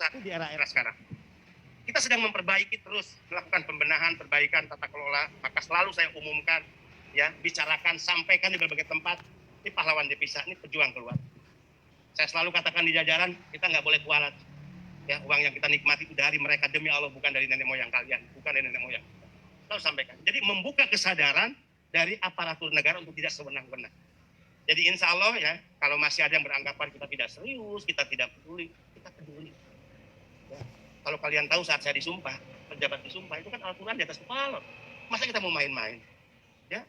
satu di era-era sekarang. Kita sedang memperbaiki terus, melakukan pembenahan, perbaikan tata kelola, maka selalu saya umumkan, ya, bicarakan, sampaikan di berbagai tempat, ini pahlawan devisa, ini pejuang keluar. Saya selalu katakan di jajaran, kita nggak boleh kualat. Ya, uang yang kita nikmati itu dari mereka, demi Allah, bukan dari nenek moyang kalian, bukan dari nenek moyang. Selalu sampaikan. Jadi membuka kesadaran dari aparatur negara untuk tidak sewenang-wenang. Jadi insya Allah ya, kalau masih ada yang beranggapan kita tidak serius, kita tidak peduli, kita peduli. Ya. Kalau kalian tahu saat saya disumpah, pejabat disumpah, itu kan Al-Quran di atas kepala. Masa kita mau main-main? Ya.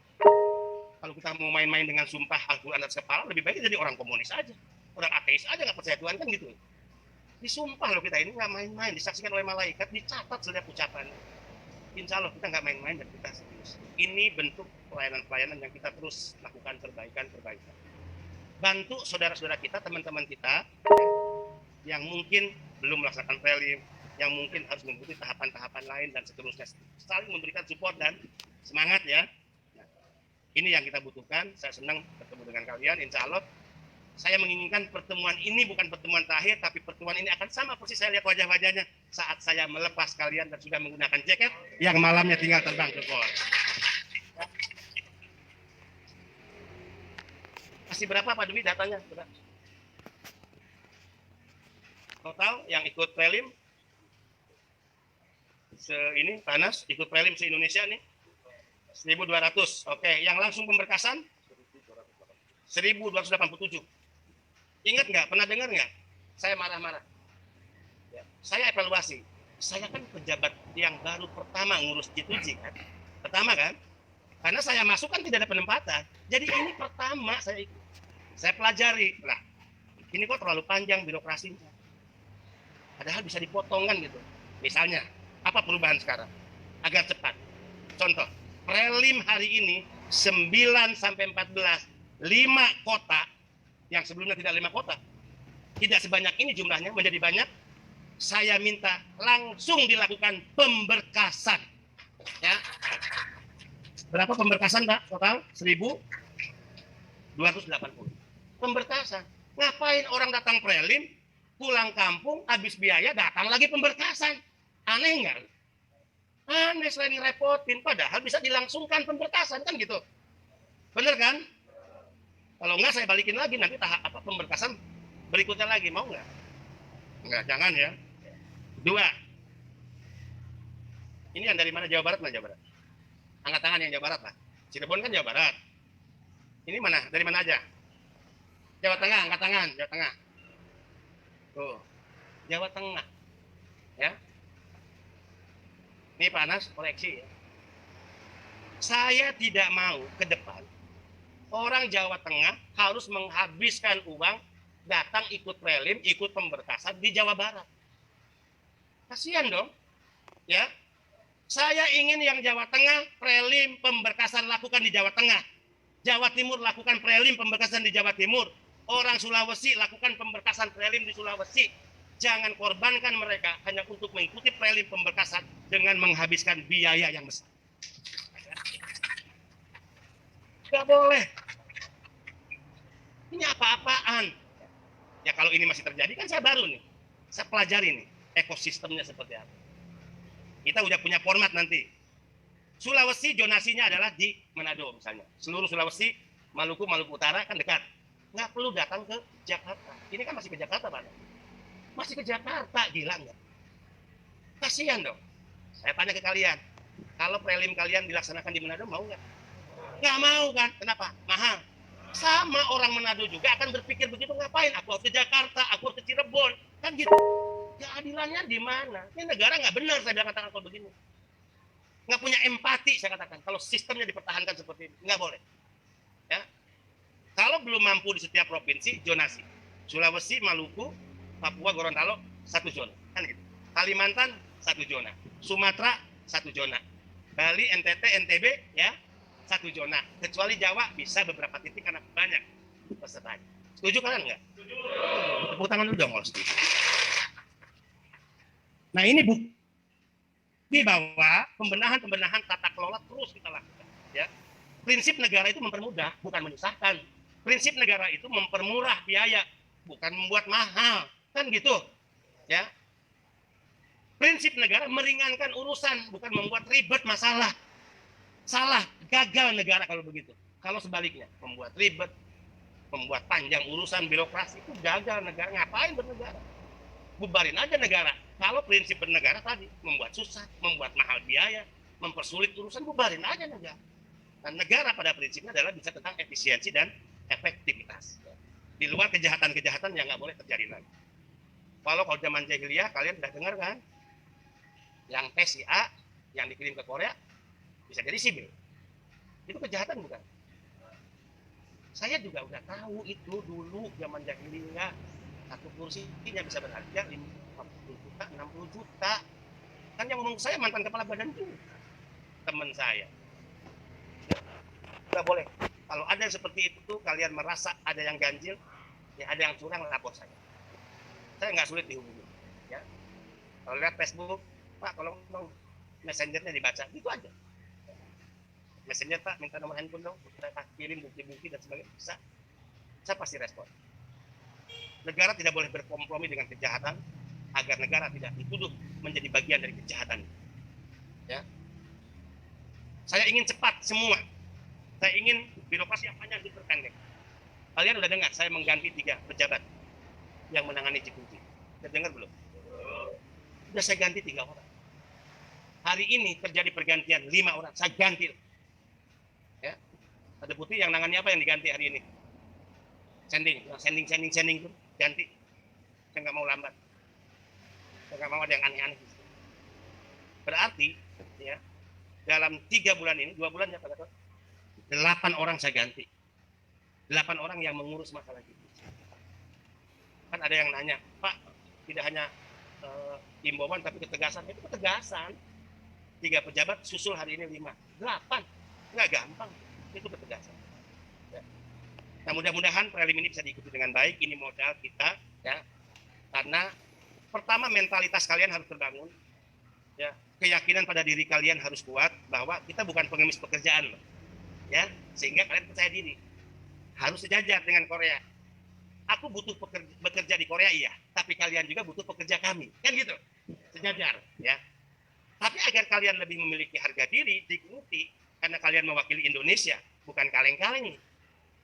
Kalau kita mau main-main dengan sumpah Al-Quran di atas kepala, lebih baik jadi orang komunis aja. Orang ateis aja nggak percaya Tuhan kan gitu. Disumpah loh kita ini, nggak main-main, disaksikan oleh malaikat, dicatat setiap ucapan. Insya Allah kita nggak main-main dan kita serius. Ini bentuk pelayanan-pelayanan yang kita terus lakukan perbaikan. Bantu saudara-saudara kita, teman-teman kita yang mungkin belum melaksanakan prelim, yang mungkin harus mengikuti tahapan-tahapan lain dan seterusnya. Saling memberikan support dan semangat ya. Nah, ini yang kita butuhkan. Saya senang bertemu dengan kalian. Insya Allah saya menginginkan pertemuan ini bukan pertemuan terakhir, tapi pertemuan ini akan sama persis saya lihat wajah-wajahnya saat saya melepas kalian dan sudah menggunakan jaket yang malamnya tinggal terbang ke Goa. Masih berapa Pak Dwi datanya? Total yang ikut prelim ini panas ikut prelim se-Indonesia nih 1.200. Oke, yang langsung pemberkasan 1.287. Ingat nggak? Pernah dengar nggak? Saya marah-marah. Ya, saya evaluasi. Saya kan pejabat yang baru pertama ngurus G2G kan. Pertama kan? Karena saya masuk kan tidak ada penempatan. Jadi ini pertama saya ikut. Saya pelajari. Lah, ini kok terlalu panjang birokrasinya. Padahal bisa dipotong kan gitu. Misalnya, apa perubahan sekarang? Agar cepat. Contoh, prelim hari ini 9 sampai 14, 5 kota yang sebelumnya tidak 5 kota, tidak sebanyak ini jumlahnya menjadi banyak. Saya minta langsung dilakukan pemberkasan. Ya, berapa pemberkasan Pak? Total 1.280. Pemberkasan. Ngapain orang datang prelim, pulang kampung, habis biaya, datang lagi pemberkasan? Aneh nggak? Aneh, selain ngerepotin, padahal bisa dilangsungkan pemberkasan kan gitu. Bener kan? Kalau enggak saya balikin lagi nanti tahap apa pemberkasan berikutnya lagi, mau nggak? Enggak, jangan ya. 2. Ini yang dari mana? Jawa Barat mana Jawa Barat? Angkat tangan yang Jawa Barat lah. Cirebon kan Jawa Barat. Ini mana? Dari mana aja? Jawa Tengah, angkat tangan, Jawa Tengah. Tuh. Jawa Tengah. Ya. Ini panas, koreksi ya. Saya tidak mau ke depan orang Jawa Tengah harus menghabiskan uang datang ikut prelim, ikut pemberkasan di Jawa Barat. Kasihan dong. Ya. Saya ingin yang Jawa Tengah prelim pemberkasan lakukan di Jawa Tengah. Jawa Timur lakukan prelim pemberkasan di Jawa Timur. Orang Sulawesi lakukan pemberkasan prelim di Sulawesi. Jangan korbankan mereka hanya untuk mengikuti prelim pemberkasan dengan menghabiskan biaya yang besar. Gak boleh. Ini apa-apaan. Ya kalau ini masih terjadi kan saya baru nih. Saya pelajari nih ekosistemnya seperti apa. Kita udah punya format nanti. Sulawesi zonasinya adalah di Manado misalnya. Seluruh Sulawesi, Maluku Utara kan dekat. Nggak perlu datang ke Jakarta. Ini kan masih ke Jakarta Pak. Masih ke Jakarta, gila nggak? Kasihan dong. Saya tanya ke kalian. Kalau prelim kalian dilaksanakan di Manado mau nggak? Nggak mau kan? Kenapa? Mahal. Sama orang Manado juga akan berpikir begitu, ngapain? Aku harus ke Jakarta, aku harus ke Cirebon, kan gitu. Keadilannya di mana? Ini negara nggak benar saya bilang katakan kalau begini. Nggak punya empati saya katakan. Kalau sistemnya dipertahankan seperti ini, nggak boleh. Ya. Kalau belum mampu di setiap provinsi, zonasi. Sulawesi, Maluku, Papua, Gorontalo, 1 zona, kan gitu. Kalimantan 1 zona, Sumatera 1 zona, Bali, NTT, NTB ya 1 zona. Kecuali Jawa bisa beberapa titik karena banyak pesertanya. Setuju kalian nggak? Setuju. Tepuk tangan dulu dong kalau setuju. Nah ini bukti bahwa pembenahan tata kelola terus kita lakukan. Ya. Prinsip negara itu mempermudah, bukan menyusahkan. Prinsip negara itu mempermurah biaya, bukan membuat mahal, kan gitu. Ya. Prinsip negara meringankan urusan, bukan membuat ribet masalah. Salah, gagal negara kalau begitu. Kalau sebaliknya, membuat ribet, membuat panjang urusan birokrasi, itu gagal negara. Ngapain bernegara? Bubarin aja negara. Kalau prinsip bernegara tadi, membuat susah, membuat mahal biaya, mempersulit urusan, bubarin aja negara. Dan negara pada prinsipnya adalah bisa tentang efisiensi dan efektivitas. Di luar kejahatan-kejahatan yang nggak boleh terjadi lagi. Kalau zaman jahiliyah, kalian udah dengar kan? Yang tes si A, yang dikirim ke Korea, bisa jadi si B. Itu kejahatan bukan? Saya juga udah tahu itu dulu zaman jahiliyah. Satu kursinya bisa berharga 50 juta, 60 juta. Kan yang ngomong saya mantan kepala badan itu teman saya. Nggak boleh. Kalau ada yang seperti itu, kalian merasa ada yang ganjil, ya ada yang curang, lapor saya. Saya nggak sulit dihubungi. Ya. Kalau lihat Facebook, Pak, tolong dong messengernya dibaca, gitu aja. Messenger, Pak, minta nomor handphone dong, kita kirim bukti-bukti dan sebagainya, bisa. Saya pasti respon. Negara tidak boleh berkompromi dengan kejahatan agar negara tidak dituduh menjadi bagian dari kejahatan. Ya. Saya ingin cepat semua. Saya ingin birokrasi yang panjang diperpendek. Kalian udah dengar saya mengganti 3 pejabat yang menangani Cikunci. Udah dengar belum? Udah saya ganti 3 orang. Hari ini terjadi pergantian 5 orang. Saya ganti. Ya. Ada putih yang nangani apa yang diganti hari ini? Sending itu ganti. Saya nggak mau lambat. Saya nggak mau ada yang aneh-aneh. Berarti ya dalam 3 bulan ini, 2 bulan ya Pak Gatot, 8 orang saya ganti. 8 orang yang mengurus masalah itu. Kan ada yang nanya, Pak, tidak hanya himbauan tapi ketegasan. Itu ketegasan. 3 pejabat susul hari ini 5. 8. Nggak gampang. Itu ketegasan. Ya. Nah, mudah-mudahan prelim ini bisa diikuti dengan baik. Ini modal kita, ya. Karena pertama mentalitas kalian harus terbangun. Ya, keyakinan pada diri kalian harus kuat bahwa kita bukan pengemis pekerjaan, loh. Ya, sehingga kalian percaya diri. Harus sejajar dengan Korea. Aku butuh bekerja di Korea, iya, tapi kalian juga butuh pekerja kami, kan gitu, sejajar, ya. Tapi agar kalian lebih memiliki harga diri, diikuti, karena kalian mewakili Indonesia, bukan kaleng-kaleng,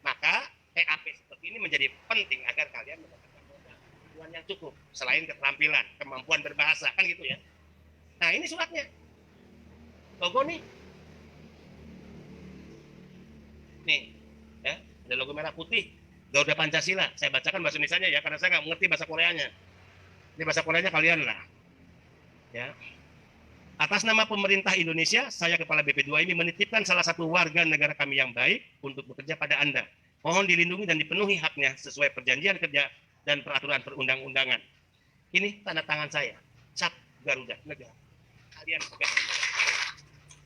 maka PAP seperti ini menjadi penting agar kalian mendapatkan tujuan yang cukup, selain keterampilan, kemampuan berbahasa, kan gitu ya. Nah ini suratnya, logo nih, ya, ada logo merah putih. Garuda Pancasila, saya bacakan bahasa Indonesianya ya, karena saya nggak mengerti bahasa Koreanya. Ini bahasa Koreanya kalian lah. Ya. Atas nama pemerintah Indonesia, saya Kepala BP2 ini menitipkan salah satu warga negara kami yang baik untuk bekerja pada Anda. Mohon dilindungi dan dipenuhi haknya sesuai perjanjian kerja dan peraturan perundang-undangan. Ini tanda tangan saya, cap Garuda negara.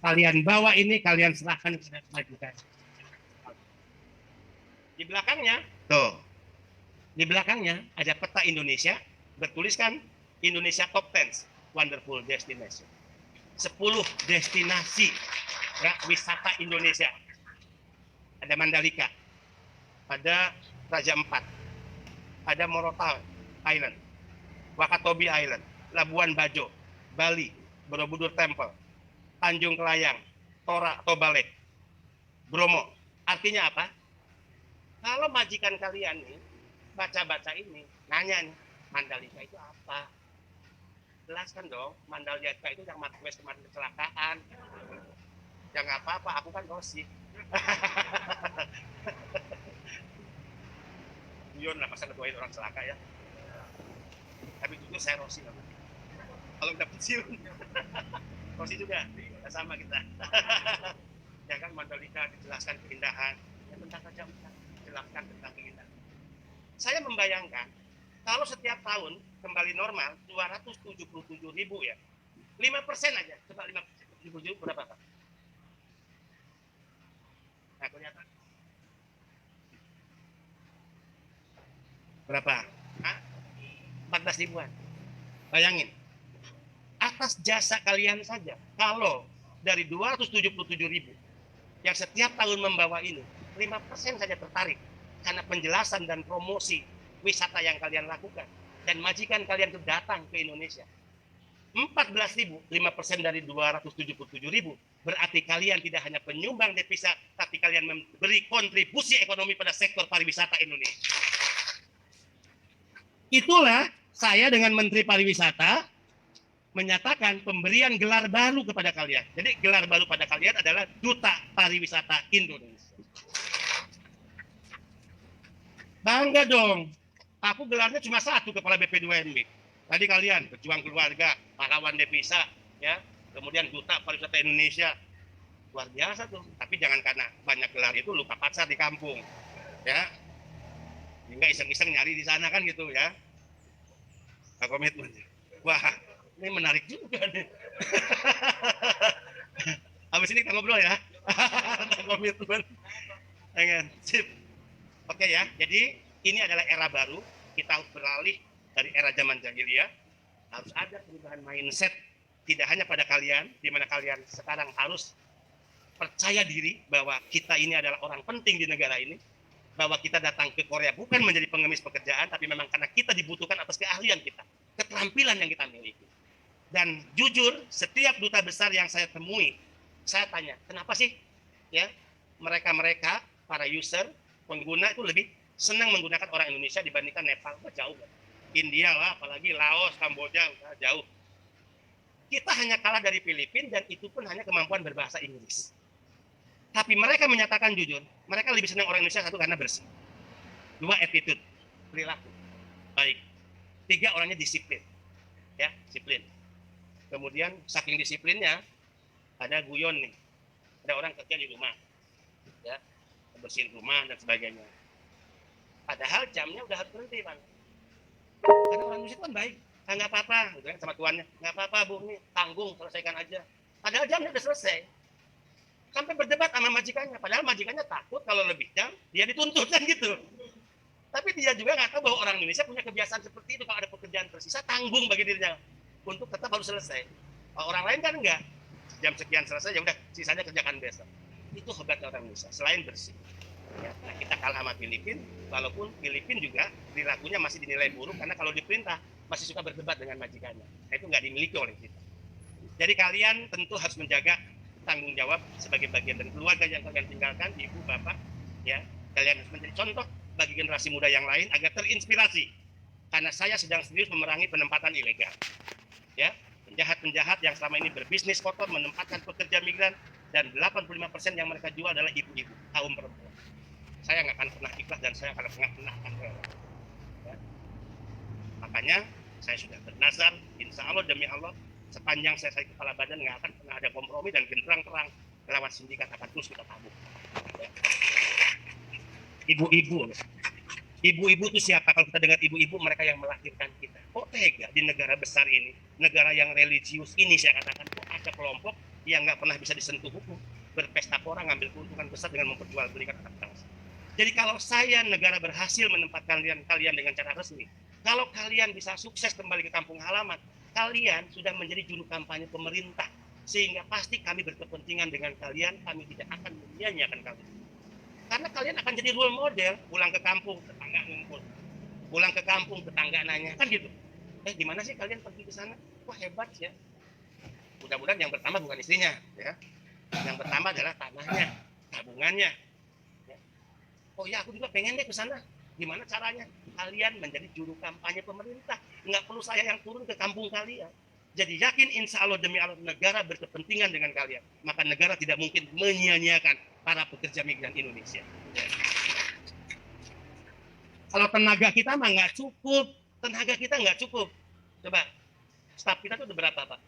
Kalian bawa ini, kalian serahkan kepada majikan. Di belakangnya, tuh, di belakangnya ada peta Indonesia, bertuliskan Indonesia Top 10 Wonderful Destination. 10 destinasi ya, wisata Indonesia. Ada Mandalika, ada Raja Ampat, ada Morotai Island, Wakatobi Island, Labuan Bajo, Bali, Borobudur Temple, Tanjung Kelayang, Torak Tobalek, Bromo. Artinya apa? Kalau majikan kalian nih baca-baca ini, nanya nih, Mandalika itu apa? Jelaskan dong, Mandalika itu yang Marquez kemarin kecelakaan. Ya nggak apa-apa, aku kan Rosi. Yun lah, masa ngedoain orang celaka ya. Tapi jujur saya Rosi. Kalau udah pensiun, Rosi juga, sama kita. Ya kan, Mandalika dijelaskan keindahan. Ya bentar saja, jelaskan tentang keindahan. Saya membayangkan kalau setiap tahun kembali normal 277.000 ya, 5% aja, coba 5% berapa Pak? Nah, kelihatan berapa? Hah? 14 ribuan. Bayangin, atas jasa kalian saja, kalau dari 277.000 yang setiap tahun membawa ini, 5% saja tertarik karena penjelasan dan promosi wisata yang kalian lakukan, dan majikan kalian itu datang ke Indonesia. 14.000, 5% dari 277.000. Berarti kalian tidak hanya penyumbang devisa, tapi kalian memberi kontribusi ekonomi pada sektor pariwisata Indonesia. Itulah saya dengan Menteri Pariwisata menyatakan pemberian gelar baru kepada kalian. Jadi gelar baru pada kalian adalah Duta Pariwisata Indonesia. Bangga dong. Aku gelarnya cuma satu, Kepala BP2MB. Tadi kalian pejuang keluarga, pahlawan devisa, ya, kemudian Duta Pariwisata Indonesia. Luar biasa tuh. Tapi jangan karena banyak gelar itu lupa pacar di kampung, ya. Hingga iseng-iseng nyari di sana kan gitu ya. Komitmen. Wah, ini menarik juga nih. Habis ini kita ngobrol ya. Komitmen. Sip. Oke ya. Jadi ini adalah era baru. Kita harus beralih dari era zaman jahiliyah. Harus ada perubahan mindset. Tidak hanya pada kalian, di mana kalian sekarang harus percaya diri bahwa kita ini adalah orang penting di negara ini. Bahwa kita datang ke Korea bukan menjadi pengemis pekerjaan, tapi memang karena kita dibutuhkan atas keahlian kita, keterampilan yang kita miliki. Dan jujur, setiap duta besar yang saya temui, saya tanya, kenapa sih ya mereka para user, pengguna itu lebih senang menggunakan orang Indonesia dibandingkan Nepal? Jauh. India lah, apalagi Laos, Kamboja, jauh. Kita hanya kalah dari Filipina, dan itu pun hanya kemampuan berbahasa Inggris. Tapi mereka menyatakan jujur, mereka lebih senang orang Indonesia, satu karena bersih, dua attitude, perilaku baik, tiga orangnya disiplin, ya disiplin. Kemudian saking disiplinnya, ada guyon nih, ada orang kerja di rumah, ya bersihin rumah dan sebagainya. Padahal jamnya udah harus berhenti, Bang. Karena orang Indonesia kan baik, nggak apa-apa, gitu kan, sama tuannya, nggak apa-apa Bu, nih tanggung, selesaikan aja. Padahal jamnya udah selesai. Sampai berdebat sama majikannya, padahal majikannya takut kalau lebih jam dia dituntut kan gitu. Tapi dia juga nggak tahu bahwa orang Indonesia punya kebiasaan seperti itu, kalau ada pekerjaan tersisa tanggung bagi dirinya untuk tetap harus selesai. Orang lain kan enggak, jam sekian selesai ya udah sisanya kerjakan besok. Itu hebatnya orang Indonesia, selain bersih. Ya, nah kita kalah sama Filipina, walaupun Filipina juga perilakunya masih dinilai buruk karena kalau diperintah masih suka berdebat dengan majikannya. Nah, itu nggak dimiliki oleh kita. Jadi kalian tentu harus menjaga tanggung jawab sebagai bagian dari keluarga yang kalian tinggalkan, ibu, bapak, ya. Kalian harus menjadi contoh bagi generasi muda yang lain agar terinspirasi. Karena saya sedang serius memerangi penempatan ilegal. Ya, penjahat-penjahat yang selama ini berbisnis kotor menempatkan pekerja migran, dan 85% yang mereka jual adalah ibu-ibu, kaum perempuan. Saya nggak akan pernah ikhlas dan saya akan pernah akan rela. Ya. Makanya saya sudah bernazar, insya Allah demi Allah, sepanjang saya kepala badan nggak akan pernah ada kompromi dan genderang terang melawan sindikat akan terus kita tabung. Ya. Ibu-ibu itu siapa? Kalau kita dengar ibu-ibu, mereka yang melahirkan kita. Kok tega di negara besar ini, negara yang religius ini, saya katakan kok ada kelompok yang nggak pernah bisa disentuh hukum, berpesta pora, ngambil keuntungan besar dengan memperjualbelikan anak bangsa. Jadi kalau saya negara berhasil menempatkan kalian dengan cara resmi, kalau kalian bisa sukses kembali ke kampung halaman, kalian sudah menjadi juru kampanye pemerintah, sehingga pasti kami berkepentingan dengan kalian, kami tidak akan menyia-nyiakan kalian. Karena kalian akan jadi role model, pulang ke kampung, tetangga ngumpul. Pulang ke kampung, tetangga nanya, kan gitu. Gimana sih kalian pergi ke sana? Wah hebat ya. Mudah-mudahan yang pertama bukan istrinya, ya. Yang pertama adalah tanahnya, tabungannya. Ya. Oh ya, aku juga pengen deh ke sana. Gimana caranya? Kalian menjadi juru kampanye pemerintah. Nggak perlu saya yang turun ke kampung kalian. Jadi yakin insya Allah demi Allah negara berkepentingan dengan kalian. Maka negara tidak mungkin menyia-nyiakan para pekerja migran Indonesia. Ya. Kalau tenaga kita mah nggak cukup. Tenaga kita nggak cukup. Coba, staf kita tuh udah berapa, Pak?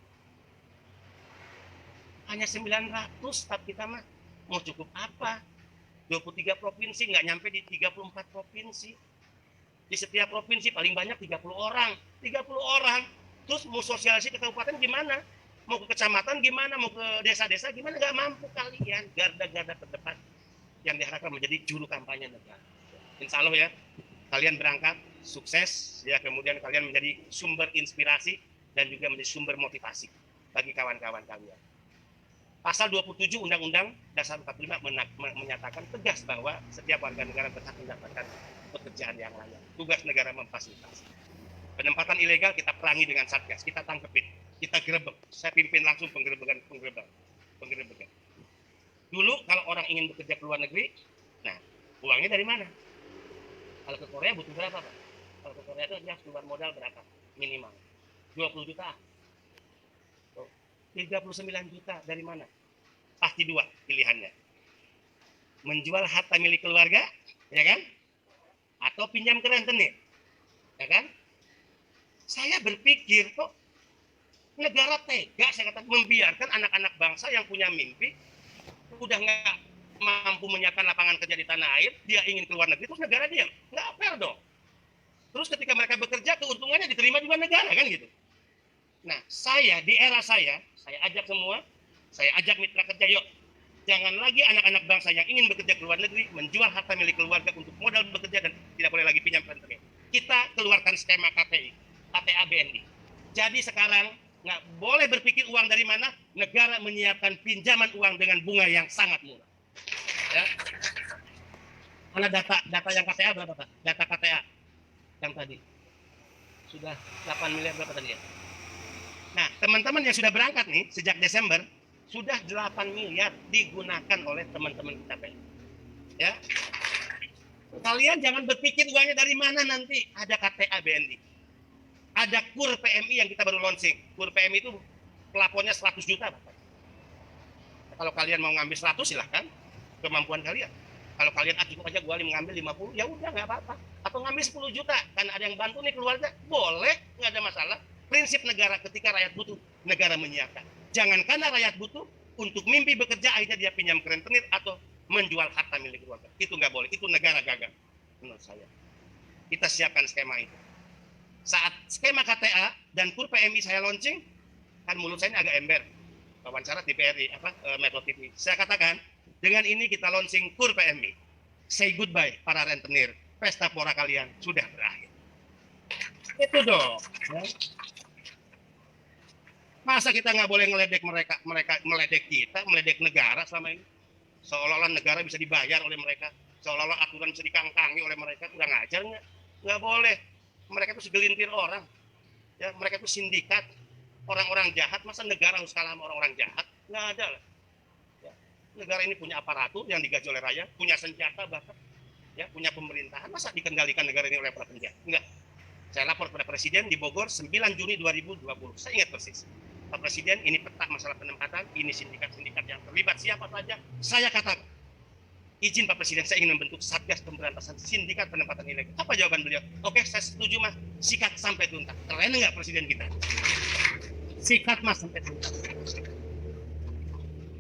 Hanya 900 staf kita mah. Mau cukup apa? 23 provinsi, nggak nyampe di 34 provinsi. Di setiap provinsi paling banyak 30 orang. 30 orang. Terus mau sosialisasi ke kabupaten gimana? Mau ke kecamatan gimana? Mau ke desa-desa gimana? Nggak mampu kalian. Garda-garda terdepan yang diharapkan menjadi juru kampanye negara. Insya Allah ya, kalian berangkat, sukses. Ya, kemudian kalian menjadi sumber inspirasi dan juga menjadi sumber motivasi bagi kawan-kawan kalian. Pasal 27 Undang-Undang Dasar 45 menyatakan tegas bahwa setiap warga negara berhak mendapatkan pekerjaan yang layak. Tugas negara memfasilitasi. Penempatan ilegal kita perangi dengan Satgas, kita tangkepin, kita gerebek. Saya pimpin langsung penggerebekan. Dulu kalau orang ingin bekerja ke luar negeri, nah uangnya dari mana? Kalau ke Korea butuh berapa, Pak? Kalau ke Korea itu dia harus keluar modal berapa? Minimal 20 juta. 39 juta dari mana? Pasti dua pilihannya. Menjual harta milik keluarga, ya kan? Atau pinjam ke rentenir, ya kan? Saya berpikir kok negara tega, saya kata, membiarkan anak-anak bangsa yang punya mimpi udah nggak mampu menyiapkan lapangan kerja di tanah air, dia ingin keluar negeri, terus negara diam, nggak fair dong. Terus ketika mereka bekerja, keuntungannya diterima juga negara, kan gitu. Nah, saya di era saya ajak semua, saya ajak mitra kerja, yuk, jangan lagi anak-anak bangsa yang ingin bekerja ke luar negeri menjual harta milik keluarga untuk modal bekerja dan tidak boleh lagi pinjam rentenir. Kita keluarkan skema KTI, KTA BNI. Jadi sekarang nggak boleh berpikir uang dari mana, negara menyiapkan pinjaman uang dengan bunga yang sangat murah. Ya. Mana data yang KTA berapa, Pak? Data KTA yang tadi sudah 8 miliar berapa tadi ya? Nah, teman-teman yang sudah berangkat nih sejak Desember sudah 8 miliar digunakan oleh teman-teman kita, Pak. Ya. Kalian jangan berpikir uangnya dari mana nanti, ada KTA BNI. Ada KUR PMI yang kita baru launching. KUR PMI itu plafonnya 100 juta, Bapak. Kalau kalian mau ngambil 100 silahkan, kemampuan kalian. Kalau kalian cukup aja gua mengambil 50, ya udah nggak apa-apa. Atau ngambil 10 juta, karena ada yang bantu nih keluarga, boleh, nggak ada masalah. Prinsip negara ketika rakyat butuh, negara menyiapkan. Jangan karena rakyat butuh, untuk mimpi bekerja akhirnya dia pinjam ke rentenir atau menjual harta milik keluarga. Itu nggak boleh, itu negara gagal menurut saya. Kita siapkan skema itu. Saat skema KTA dan KUR PMI saya launching, kan mulut saya ini agak ember. Wawancara di PRI, Metro TV. Saya katakan, dengan ini kita launching KUR PMI. Say goodbye para rentenir. Pesta pora kalian sudah berakhir. Itu dong. Masa kita nggak boleh ngeledek mereka meledek kita, meledek negara selama ini? Seolah-olah negara bisa dibayar oleh mereka, seolah-olah aturan bisa dikangkangi oleh mereka. Kurang ajar nggak? Nggak boleh. Mereka itu segelintir orang, ya, mereka itu sindikat, orang-orang jahat. Masa negara harus kalah sama orang-orang jahat? Nggak ada lah. Ya. Negara ini punya aparatur yang digaji oleh rakyat, punya senjata bahkan, ya, punya pemerintahan. Masa dikendalikan negara ini oleh para penjahat? Enggak. Saya lapor pada Presiden di Bogor 9 Juni 2020. Saya ingat persis. Pak Presiden, ini peta masalah penempatan, ini sindikat-sindikat yang terlibat siapa saja. Saya katakan, izin Pak Presiden, saya ingin membentuk Satgas Pemberantasan Sindikat Penempatan Ilegal. Apa jawaban beliau? Oke, saya setuju, Mas. Sikat sampai tuntas. Keren nggak Presiden kita? Sikat, Mas, sampai tuntas.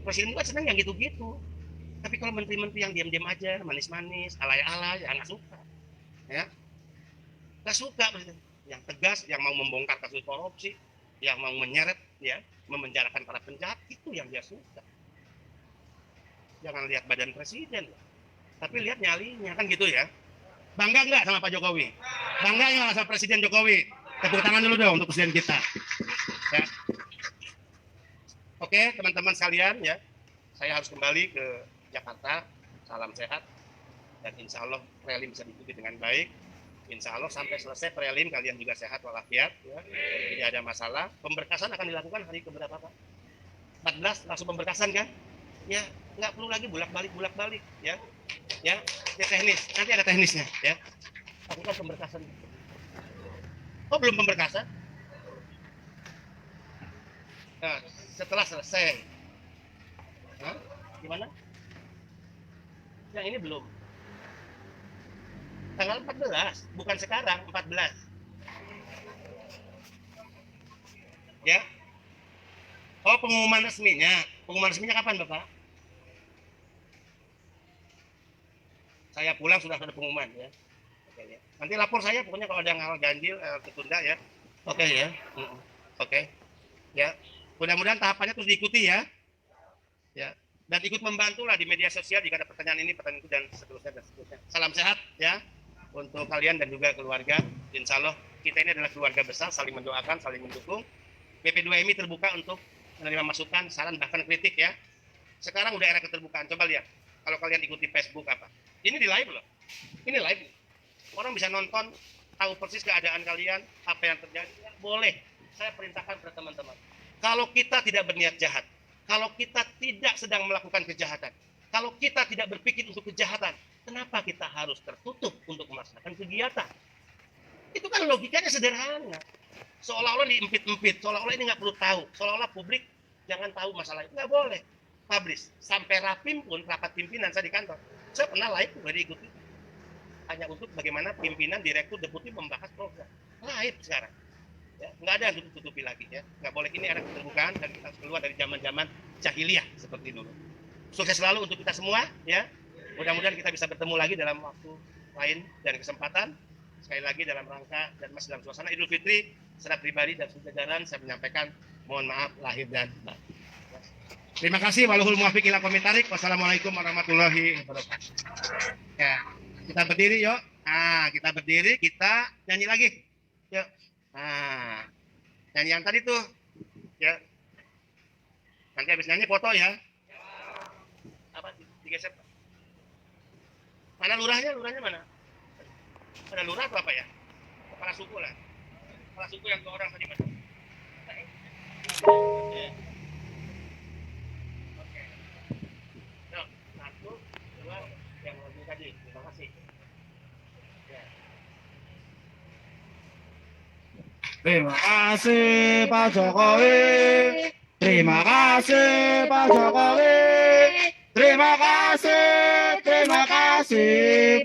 Presiden juga senang yang gitu-gitu. Tapi kalau menteri-menteri yang diam-diam aja, manis-manis, alay-alay, ya nggak suka. Ya, nggak suka Presiden. Yang tegas, yang mau membongkar kasus korupsi, yang mau menyeret, ya, memenjarakan para penjahat, itu yang dia suka. Jangan lihat badan presiden, tapi lihat nyalinya, kan gitu ya. Bangga nggak sama Pak Jokowi? Bangga nggak sama Presiden Jokowi? Tepuk tangan dulu dong untuk presiden kita. Ya. Oke, teman-teman sekalian, ya, saya harus kembali ke Jakarta. Salam sehat, dan insya Allah prelim bisa diikuti dengan baik. Insya Allah sampai selesai prelim kalian juga sehat walafiat, ya. Tidak ada masalah. Pemberkasan akan dilakukan hari keberapa, Pak? 14 langsung pemberkasan kan? Ya, nggak perlu lagi bolak-balik, ya. Ya, teknis. Nanti ada teknisnya, ya. Lakukan pemberkasan. Oh, belum pemberkasan? Nah, setelah selesai. Hah? Gimana? Yang ini belum. Tanggal 14, bukan sekarang, 14. Ya. Oh, pengumuman resminya. Pengumuman resminya kapan, Bapak? Saya pulang sudah ada pengumuman, ya. Oke, ya. Nanti lapor saya pokoknya kalau ada hal ganjil tertunda, ya. Oke, ya. Oke. Ya. Mudah-mudahan tahapannya terus diikuti, ya. Ya. Dan ikut membantu lah di media sosial jika ada pertanyaan ini, pertanyaan itu, dan seterusnya. Salam sehat, ya, untuk kalian dan juga keluarga. Insya Allah kita ini adalah keluarga besar, saling mendoakan, saling mendukung. BP2MI terbuka untuk menerima masukan, saran, bahkan kritik, ya. Sekarang udah era keterbukaan. Coba lihat, kalau kalian ikuti Facebook apa. Ini di live loh. Ini live. Orang bisa nonton tahu persis keadaan kalian, apa yang terjadi. Nggak boleh. Saya perintahkan pada teman-teman. Kalau kita tidak berniat jahat, kalau kita tidak sedang melakukan kejahatan, kalau kita tidak berpikir untuk kejahatan, kenapa kita harus tertutup untuk melaksanakan kegiatan? Itu kan logikanya sederhana. Seolah-olah diempit-empit, seolah-olah ini nggak perlu tahu, seolah-olah publik jangan tahu masalah itu. Nggak boleh publish. Sampai rapim pun, rapat pimpinan saya di kantor, saya pernah live udah diikuti. Hanya untuk bagaimana pimpinan, direktur, deputi membahas program. Live sekarang. Ya, nggak ada yang tutup-tutupi lagi ya. Nggak boleh, ini ada keterbukaan dan kita keluar dari zaman-zaman jahiliyah seperti dulu. Sukses selalu untuk kita semua ya. Mudah-mudahan kita bisa bertemu lagi dalam waktu lain dan kesempatan. Sekali lagi dalam rangka dan masih dalam suasana Idul Fitri, secara pribadi dan sejajaran saya menyampaikan mohon maaf lahir dan batin. Terima kasih. Waluhul muwaffiq ila aqwamit thoriq. Wassalamualaikum warahmatullahi wabarakatuh. Ya, kita berdiri yuk. Nah, kita berdiri, kita nyanyi lagi. Yuk. Nah, nyanyi yang tadi tuh. Ya. Nanti habis nyanyi foto ya. Apa digeser? Mana lurahnya? Lurahnya mana? Ada lurah atau apa ya? Kepala suku lah. Kepala suku yang 2 orang tadi mana? Oke. Yuk, 1, 2, yang lagi tadi. Terima kasih. Ya. Terima kasih Pak Jokowi. Terima kasih Pak Jokowi. Terima kasih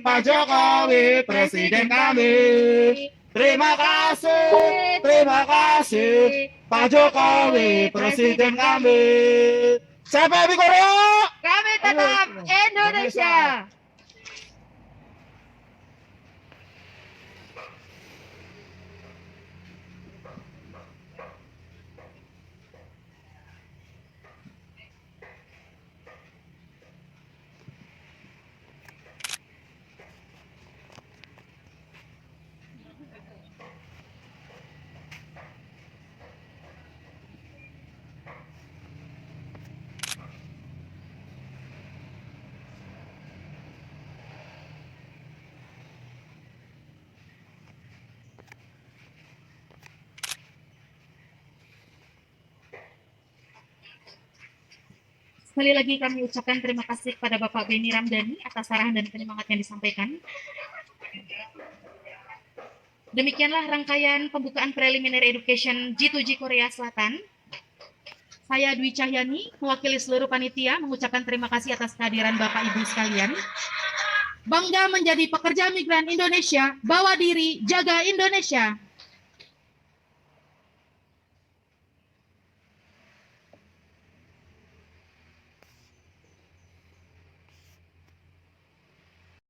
Pak Jokowi, Presiden kami. Terima kasih Pak Jokowi, Presiden kami. Siapa yang Korea? Kami tetap Indonesia. Sekali lagi kami ucapkan terima kasih kepada Bapak Beni Ramdhani atas arahan dan penyemangat yang disampaikan. Demikianlah rangkaian pembukaan Preliminary Education G2G Korea Selatan. Saya Dwi Cahyani, mewakili seluruh panitia, mengucapkan terima kasih atas kehadiran Bapak Ibu sekalian. Bangga menjadi pekerja migran Indonesia, bawa diri, jaga Indonesia.